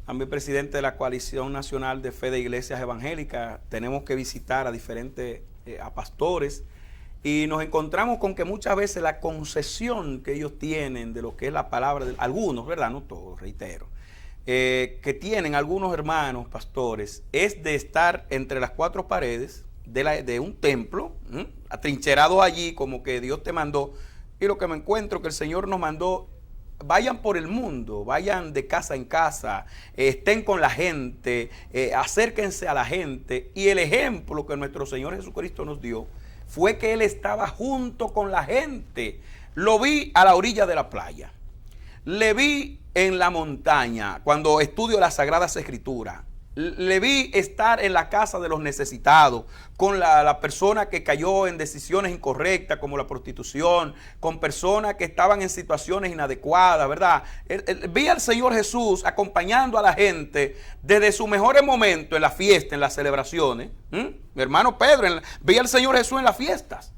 también presidente de la Coalición Nacional de Fe de Iglesias Evangélicas, tenemos que visitar a diferentes a pastores y nos encontramos con que muchas veces la concesión que ellos tienen de lo que es la palabra de algunos, ¿verdad? No todos, reitero, que tienen algunos hermanos pastores es de estar entre las cuatro paredes de un templo, atrincherados allí como que Dios te mandó. Y lo que me encuentro que el Señor nos mandó: vayan por el mundo, vayan de casa en casa, estén con la gente, acérquense a la gente. Y el ejemplo que nuestro Señor Jesucristo nos dio fue que Él estaba junto con la gente. Lo vi a la orilla de la playa, le vi en la montaña cuando estudio las Sagradas Escrituras, le vi estar en la casa de los necesitados, con la persona que cayó en decisiones incorrectas como la prostitución, con personas que estaban en situaciones inadecuadas, ¿verdad? Vi al Señor Jesús acompañando a la gente desde sus mejores momentos en la fiesta, en las celebraciones. Mi hermano Pedro, vi al Señor Jesús en las fiestas.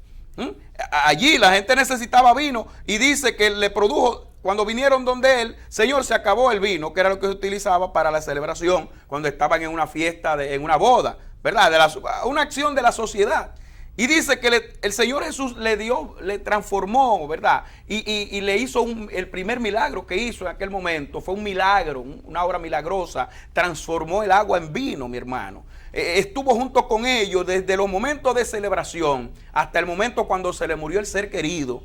Allí la gente necesitaba vino y dice que le produjo. Cuando vinieron donde él, Señor, se acabó el vino, que era lo que se utilizaba para la celebración cuando estaban en una fiesta, en una boda, ¿verdad? Una acción de la sociedad. Y dice que el Señor Jesús le transformó, ¿verdad? Y le hizo el primer milagro que hizo en aquel momento. Fue un milagro, una obra milagrosa. Transformó el agua en vino, mi hermano. Estuvo junto con ellos desde los momentos de celebración hasta el momento cuando se le murió el ser querido.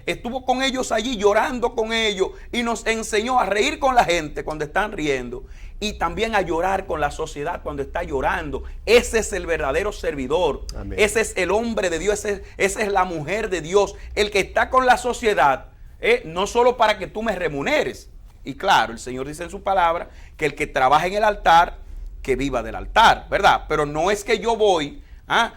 Estuvo con ellos allí, llorando con ellos, y nos enseñó a reír con la gente cuando están riendo y también a llorar con la sociedad cuando está llorando. Ese es el verdadero servidor. Amén. Ese es el hombre de Dios, esa es la mujer de Dios, el que está con la sociedad, no solo para que tú me remuneres. Y claro, el Señor dice en su palabra que el que trabaja en el altar, que viva del altar, ¿verdad? Pero no es que yo voy a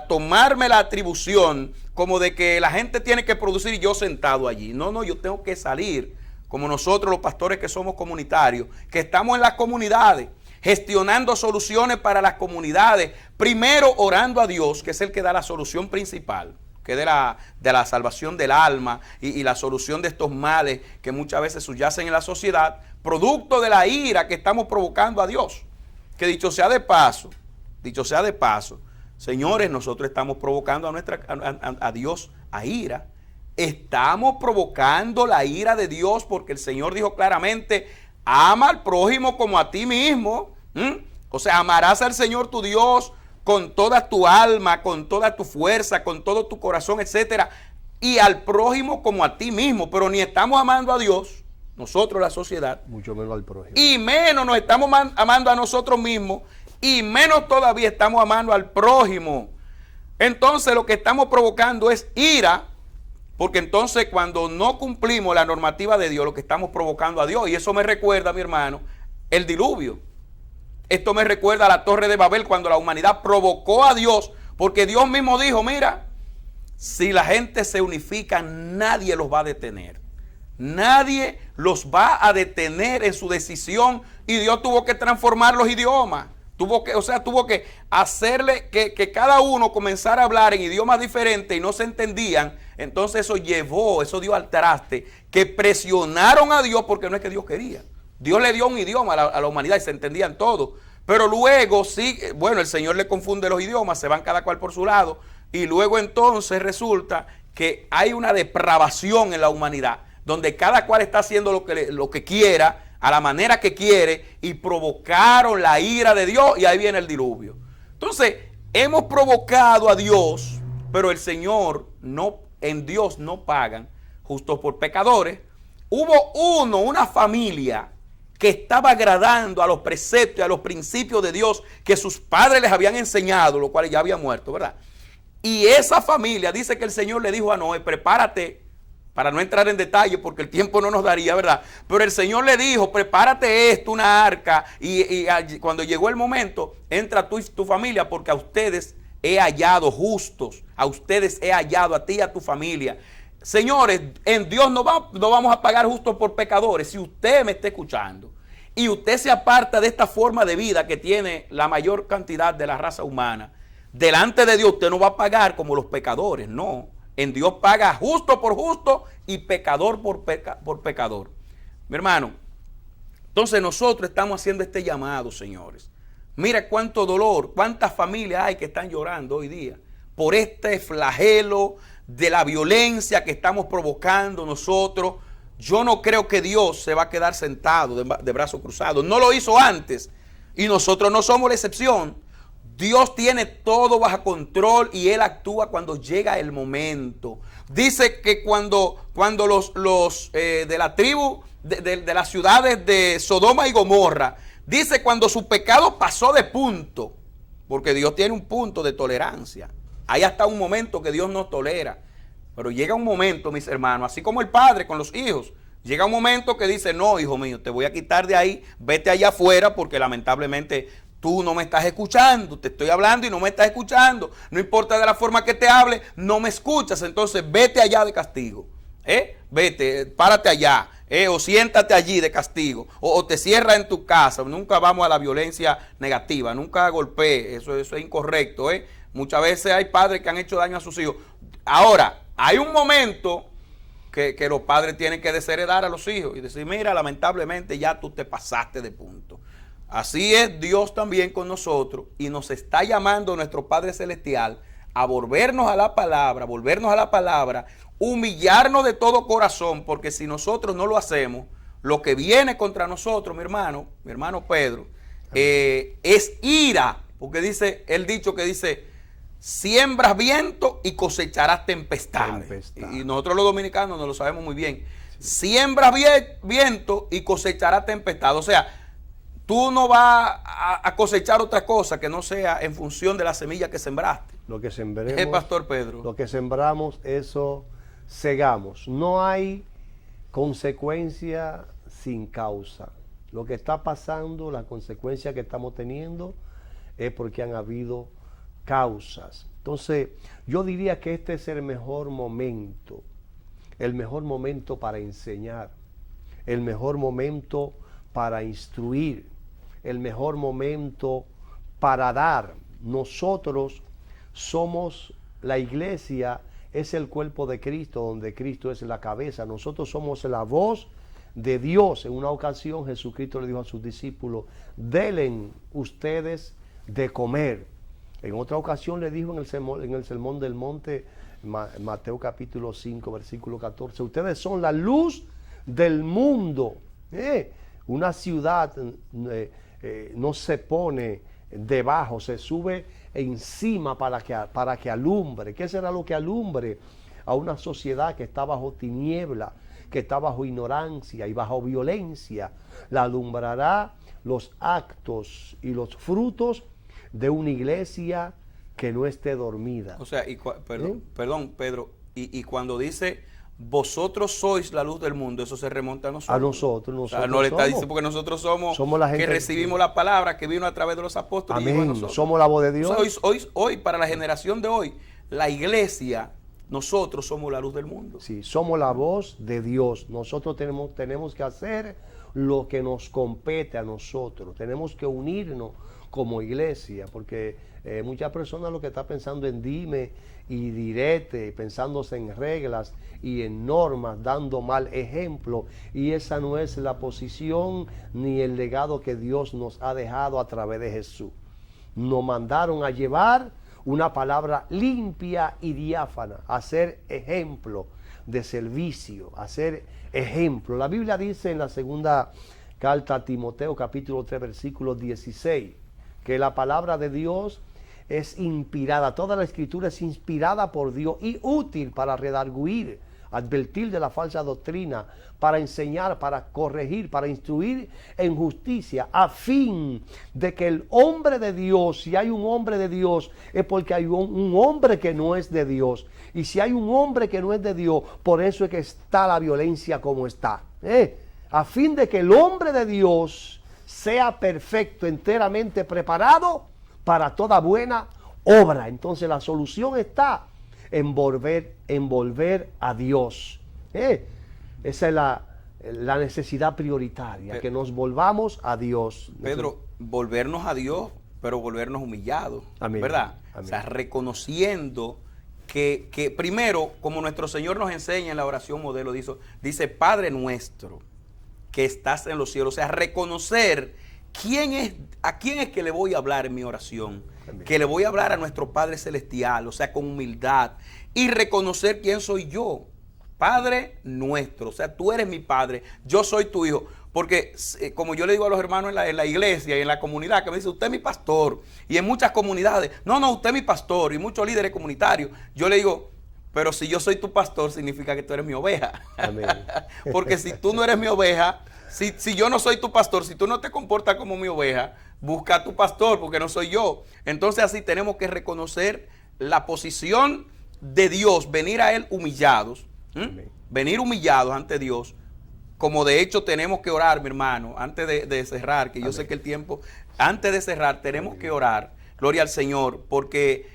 tomarme la atribución como de que la gente tiene que producir y yo sentado allí. No, yo tengo que salir, como nosotros los pastores que somos comunitarios, que estamos en las comunidades, gestionando soluciones para las comunidades, primero orando a Dios, que es el que da la solución principal, que es de la salvación del alma y la solución de estos males que muchas veces subyacen en la sociedad, producto de la ira que estamos provocando a Dios. Que dicho sea de paso, señores, nosotros estamos provocando a Dios a ira. Estamos provocando la ira de Dios porque el Señor dijo claramente: ama al prójimo como a ti mismo. O sea, amarás al Señor tu Dios con toda tu alma, con toda tu fuerza, con todo tu corazón, etcétera, y al prójimo como a ti mismo. Pero ni estamos amando a Dios, nosotros la sociedad, mucho menos al prójimo, y menos nos estamos amando a nosotros mismos, y menos todavía estamos amando al prójimo. Entonces lo que estamos provocando es ira, porque entonces cuando no cumplimos la normativa de Dios, lo que estamos provocando a Dios. Y eso me recuerda, mi hermano, el diluvio. Esto me recuerda a la Torre de Babel, cuando la humanidad provocó a Dios, porque Dios mismo dijo: mira, si la gente se unifica, nadie los va a detener. Nadie los va a detener en su decisión. Y Dios tuvo que transformar los idiomas. Tuvo que hacerle que cada uno comenzara a hablar en idiomas diferentes y no se entendían. Entonces eso dio al traste, que presionaron a Dios, porque no es que Dios quería. Dios le dio un idioma a la humanidad y se entendían todos. Pero luego sí, bueno, el Señor le confunde los idiomas, se van cada cual por su lado. Y luego entonces resulta que hay una depravación en la humanidad, donde cada cual está haciendo lo que quiera, a la manera que quiere, y provocaron la ira de Dios, y ahí viene el diluvio. Entonces, hemos provocado a Dios, pero el Señor en Dios no pagan justos por pecadores. Hubo una familia que estaba agradando a los preceptos y a los principios de Dios que sus padres les habían enseñado, los cuales ya habían muerto, ¿verdad? Y esa familia, dice que el Señor le dijo a Noé: prepárate, para no entrar en detalle porque el tiempo no nos daría, ¿verdad? Pero el Señor le dijo: prepárate una arca, y cuando llegó el momento, entra tú y tu familia, porque a ustedes he hallado justos, a ustedes he hallado, a ti y a tu familia. Señores, en Dios no vamos a pagar justos por pecadores. Si usted me está escuchando y usted se aparta de esta forma de vida que tiene la mayor cantidad de la raza humana, delante de Dios usted no va a pagar como los pecadores, no. En Dios paga justo por justo y pecador por pecador. Mi hermano, entonces nosotros estamos haciendo este llamado, señores. Mira cuánto dolor, cuántas familias hay que están llorando hoy día por este flagelo de la violencia que estamos provocando nosotros yo no creo que Dios se va a quedar sentado de brazos cruzados. No lo hizo antes y nosotros no somos la excepción. Dios tiene todo bajo control y Él actúa cuando llega el momento. Dice que cuando los de la tribu de las ciudades de Sodoma y Gomorra, dice cuando su pecado pasó de punto, porque Dios tiene un punto de tolerancia. Hay hasta un momento que Dios nos tolera. Pero llega un momento, mis hermanos, así como el padre con los hijos, llega un momento que dice, no, hijo mío, te voy a quitar de ahí, vete allá afuera, porque lamentablemente tú no me estás escuchando, te estoy hablando y no me estás escuchando. No importa de la forma que te hable, no me escuchas, entonces vete allá de castigo. Vete, párate allá, o siéntate allí de castigo, o te cierra en tu casa. Nunca vamos a la violencia negativa, nunca golpee, eso es incorrecto. Muchas veces hay padres que han hecho daño a sus hijos. Ahora, hay un momento que los padres tienen que desheredar a los hijos y decir, mira, lamentablemente ya tú te pasaste de punto. Así es Dios también con nosotros y nos está llamando nuestro Padre Celestial a volvernos a la palabra, humillarnos de todo corazón, porque si nosotros no lo hacemos, lo que viene contra nosotros, mi hermano Pedro, es ira, porque dice el dicho que dice, siembras viento y cosecharás tempestades. Y nosotros los dominicanos nos lo sabemos muy bien. Sí. Siembras viento y cosecharás tempestades. O sea, tú no vas a cosechar otra cosa que no sea en función de la semilla que sembraste. Lo que sembremos, Pastor Pedro. Lo que sembramos, eso segamos. No hay consecuencia sin causa. Lo que está pasando, la consecuencia que estamos teniendo, es porque han habido causas. Entonces, yo diría que este es el mejor momento para enseñar, el mejor momento para instruir, el mejor momento para dar. Nosotros somos la iglesia, es el cuerpo de Cristo, donde Cristo es la cabeza. Nosotros somos la voz de Dios. En una ocasión Jesucristo le dijo a sus discípulos, denle ustedes de comer. En otra ocasión le dijo en el sermón del monte, Mateo capítulo 5, versículo 14, ustedes son la luz del mundo. Una ciudad no se pone debajo, se sube encima para que alumbre. ¿Qué será lo que alumbre a una sociedad que está bajo tiniebla, que está bajo ignorancia y bajo violencia? La alumbrará los actos y los frutos de una iglesia que no esté dormida. O sea, perdón, Pedro, y cuando dice vosotros sois la luz del mundo, eso se remonta a nosotros. A nosotros. O sea, no le está diciendo porque nosotros somos la gente que recibimos la palabra que vino a través de los apóstoles. Amén. Somos la voz de Dios. Hoy, para la generación de hoy, la iglesia, nosotros somos la luz del mundo. Sí, somos la voz de Dios. Nosotros tenemos que hacer lo que nos compete a nosotros. Tenemos que unirnos como iglesia, porque muchas personas lo que están pensando en dime y direte, pensándose en reglas y en normas, dando mal ejemplo, y esa no es la posición ni el legado que Dios nos ha dejado a través de Jesús. Nos mandaron a llevar una palabra limpia y diáfana, a ser ejemplo de servicio, a ser ejemplo. La Biblia dice en la segunda carta a Timoteo, capítulo 3, versículo 16, que la palabra de Dios es inspirada, toda la escritura es inspirada por Dios y útil para redarguir, advertir de la falsa doctrina, para enseñar, para corregir, para instruir en justicia, a fin de que el hombre de Dios, si hay un hombre de Dios, es porque hay un hombre que no es de Dios. Y si hay un hombre que no es de Dios, por eso es que está la violencia como está. A fin de que el hombre de Dios sea perfecto, enteramente preparado para toda buena obra. Entonces la solución está en volver a Dios. Esa es la necesidad prioritaria, que nos volvamos a Dios. Pedro, volvernos a Dios, pero volvernos humillados, Amén. ¿verdad? Amén. O sea, reconociendo que primero, como nuestro Señor nos enseña en la oración modelo, dice Padre nuestro que estás en los cielos. O sea, reconocer a quién es que le voy a hablar en mi oración. Amén. Que le voy a hablar a nuestro Padre Celestial, o sea, con humildad, y reconocer quién soy yo. Padre nuestro, o sea, tú eres mi Padre, yo soy tu hijo. Porque como yo le digo a los hermanos en la iglesia y en la comunidad, que me dicen, usted es mi pastor. Y en muchas comunidades, no, usted es mi pastor. Y muchos líderes comunitarios, yo le digo, pero si yo soy tu pastor, significa que tú eres mi oveja. Amén. Porque si tú no eres mi oveja, si yo no soy tu pastor, si tú no te comportas como mi oveja, busca a tu pastor, porque no soy yo. Entonces así tenemos que reconocer la posición de Dios, venir a Él humillados, venir humillados ante Dios. Como de hecho tenemos que orar, mi hermano, antes de cerrar, que yo sé que el tiempo, antes de cerrar tenemos que orar, gloria al Señor, porque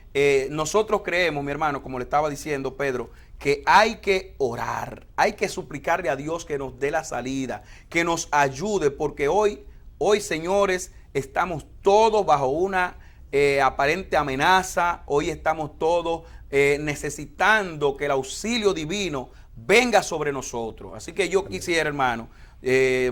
nosotros creemos, mi hermano, como le estaba diciendo Pedro, que hay que orar, hay que suplicarle a Dios que nos dé la salida, que nos ayude, porque hoy señores, estamos todos bajo una aparente amenaza, hoy estamos todos necesitando que el auxilio divino venga sobre nosotros. Así que yo quisiera, hermano,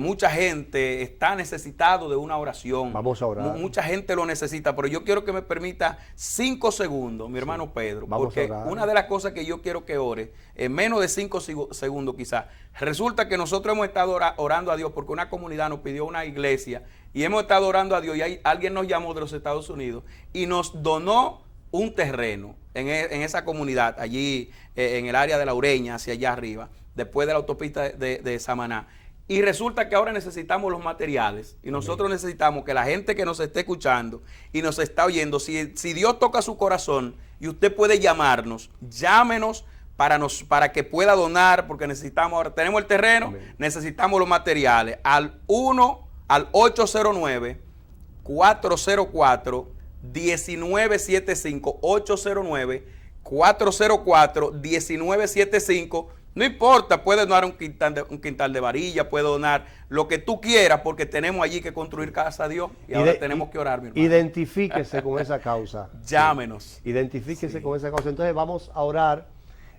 mucha gente está necesitado de una oración. Vamos a orar. Mucha gente lo necesita, pero yo quiero que me permita 5 segundos, mi hermano Pedro, porque una de las cosas que yo quiero que ore, en menos de 5 segundos quizás, resulta que nosotros hemos estado orando a Dios porque una comunidad nos pidió una iglesia y hemos estado orando a Dios y alguien nos llamó de los Estados Unidos y nos donó un terreno en esa comunidad, allí en el área de La Ureña, hacia allá arriba, después de la autopista de Samaná. Y resulta que ahora necesitamos los materiales y nosotros necesitamos que la gente que nos esté escuchando y nos está oyendo, si Dios toca su corazón y usted puede llamarnos, llámenos para que pueda donar, porque necesitamos, ahora tenemos el terreno, necesitamos los materiales, al 809-404-1975, 809-404-1975. No importa, puede donar un quintal de varilla, puede donar lo que tú quieras, porque tenemos allí que construir casa a Dios y ahora tenemos que orar, mi hermano. Identifíquese con esa causa. Llámenos. Identifíquese con esa causa. Entonces vamos a orar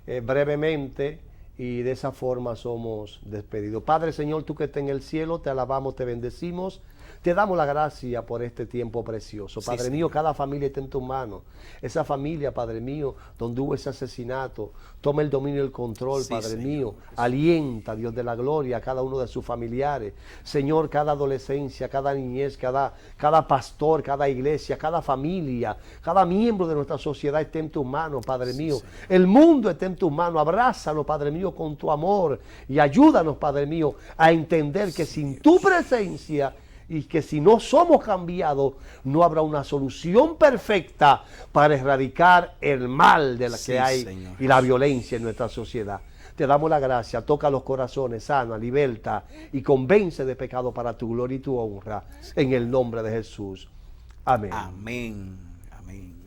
brevemente y de esa forma somos despedidos. Padre, Señor, tú que estás en el cielo, te alabamos, te bendecimos. Te damos la gracia por este tiempo precioso. Padre mío, cada familia está en tus manos. Esa familia, Padre mío, donde hubo ese asesinato, toma el dominio y el control, Padre mío. Alienta, Dios de la gloria, a cada uno de sus familiares. Señor, cada adolescencia, cada niñez, cada pastor, cada iglesia, cada familia, cada miembro de nuestra sociedad está en tus manos, Padre mío. El mundo está en tus manos. Abrázalo, Padre mío, con tu amor. Y ayúdanos, Padre mío, a entender que sin tu presencia y que si no somos cambiados, no habrá una solución perfecta para erradicar el mal de la que hay, Señor, y la violencia en nuestra sociedad. Te damos la gracia, toca los corazones, sana, liberta y convence de pecado para tu gloria y tu honra. En el nombre de Jesús. Amén. Amén. Amén.